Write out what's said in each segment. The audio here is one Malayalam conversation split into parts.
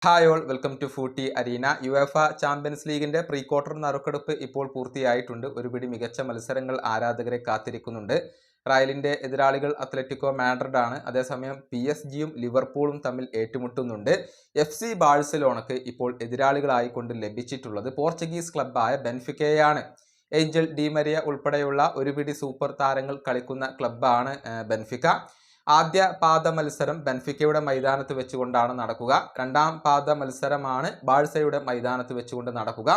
Hi all, welcome to Footy Arena. UEFA champions ലീഗിന്റെ പ്രീ ക്വാർട്ടർ നറുക്കെടുപ്പ് ഇപ്പോൾ പൂർത്തിയായിട്ടുണ്ട്. ഒരുപിടി മികച്ച മത്സരങ്ങൾ ആരാധകരെ കാത്തിരിക്കുന്നുണ്ട്. റയലിന്റെ എതിരാളികൾ അത്ലറ്റിക്കോ മാഡ്രിഡ് ആണ്. അതേസമയം PSG-യും ലിവർപൂളും തമ്മിൽ ഏറ്റുമുട്ടുന്നുണ്ട്. FC ബാഴ്സലോണക്ക് ഇപ്പോൾ എതിരാളികളായിക്കൊണ്ട് ലഭിച്ചിട്ടുള്ളത് പോർച്ചുഗീസ് ക്ലബ്ബായ ബെൻഫിക്കയാണ്. ഏഞ്ചൽ ഡി മരിയ ഉൾപ്പെടെയുള്ള ഒരുപിടി സൂപ്പർ താരങ്ങൾ കളിക്കുന്ന ക്ലബ്ബാണ് ബെൻഫിക്ക. ആദ്യ പാദ മത്സരം ബെൻഫിക്കയുടെ മൈതാനത്ത് വെച്ചുകൊണ്ടാണ് നടക്കുക. രണ്ടാം പാദ മത്സരമാണ് ബാഴ്സയുടെ മൈതാനത്ത് വെച്ചുകൊണ്ട് നടക്കുക.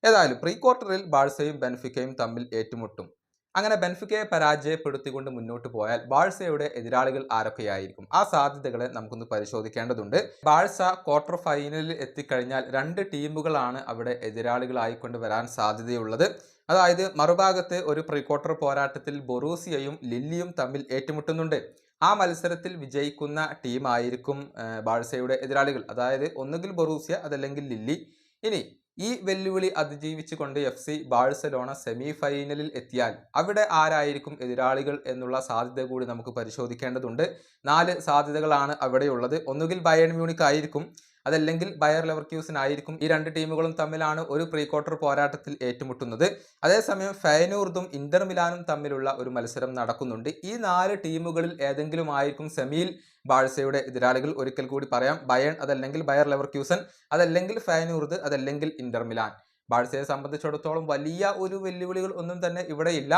ഏതായാലും പ്രീ ക്വാർട്ടറിൽ ബാഴ്സയും ബെൻഫിക്കയും തമ്മിൽ ഏറ്റുമുട്ടും. അങ്ങനെ ബെൻഫിക്കയെ പരാജയപ്പെടുത്തിക്കൊണ്ട് മുന്നോട്ട് പോയാൽ ബാഴ്സയുടെ എതിരാളികൾ ആരൊക്കെയായിരിക്കും? ആ സാധ്യതകളെ നമുക്കൊന്ന് പരിശോധിക്കേണ്ടതുണ്ട്. ബാഴ്സ ക്വാർട്ടർ ഫൈനലിൽ എത്തിക്കഴിഞ്ഞാൽ രണ്ട് ടീമുകളാണ് അവിടെ എതിരാളികളായിക്കൊണ്ട് വരാൻ സാധ്യതയുള്ളത്. അതായത് മറുഭാഗത്ത് ഒരു പ്രീ ക്വാർട്ടർ പോരാട്ടത്തിൽ ബൊറൂസിയയും ലില്ലിയും തമ്മിൽ ഏറ്റുമുട്ടുന്നുണ്ട്. ആ മത്സരത്തിൽ വിജയിക്കുന്ന ടീമായിരിക്കും ബാഴ്സയുടെ എതിരാളികൾ. അതായത് ഒന്നുകിൽ ബൊറൂസിയ, അതല്ലെങ്കിൽ ലില്ലി. ഇനി ഈ വെല്ലുവിളി അതിജീവിച്ചുകൊണ്ട് FC ബാഴ്സലോണ സെമി ഫൈനലിൽ എത്തിയാൽ അവിടെ ആരായിരിക്കും എതിരാളികൾ എന്നുള്ള സാധ്യത കൂടി നമുക്ക് പരിശോധിക്കേണ്ടതുണ്ട്. 4 സാധ്യതകളാണ് അവിടെയുള്ളത്. ഒന്നുകിൽ ബയേൺ മ്യൂണിക്ക് ആയിരിക്കും, അതല്ലെങ്കിൽ ബയർ ലെവർക്യൂസൻ ആയിരിക്കും. ഈ രണ്ട് ടീമുകളും തമ്മിലാണ് ഒരു പ്രീ ക്വാർട്ടർ പോരാട്ടത്തിൽ ഏറ്റുമുട്ടുന്നത്. അതേസമയം ഫെയനൂർദും ഇന്റർ മിലാനും തമ്മിലുള്ള ഒരു മത്സരം നടക്കുന്നുണ്ട്. ഈ 4 ടീമുകളിൽ ഏതെങ്കിലും ആയിരിക്കും സെമിയിൽ ബാഴ്സയുടെ എതിരാളികൾ. ഒരിക്കൽ കൂടി പറയാം, ബയേൺ, അതല്ലെങ്കിൽ ബയർ ലെവർക്യൂസൻ, അതല്ലെങ്കിൽ ഫെയനൂർദ്, അതല്ലെങ്കിൽ ഇന്റർ മിലാൻ. ബാഴ്സയെ സംബന്ധിച്ചിടത്തോളം വലിയ ഒരു വെല്ലുവിളികൾ ഒന്നും തന്നെ ഇവിടെ ഇല്ല.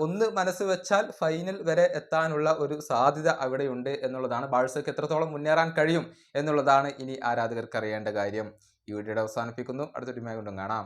ഒന്ന് മനസ്സ് വെച്ചാൽ ഫൈനൽ വരെ എത്താനുള്ള ഒരു സാധ്യത അവിടെയുണ്ട് എന്നുള്ളതാണ്. ബാഴ്സയ്ക്ക് എത്രത്തോളം മുന്നേറാൻ കഴിയും എന്നുള്ളതാണ് ഇനി ആരാധകർക്ക് അറിയേണ്ട കാര്യം. ഈ വീഡിയോയുടെ അവസാനിപ്പിക്കുന്നു. അടുത്ത ടീമായി കൊണ്ടും കാണാം.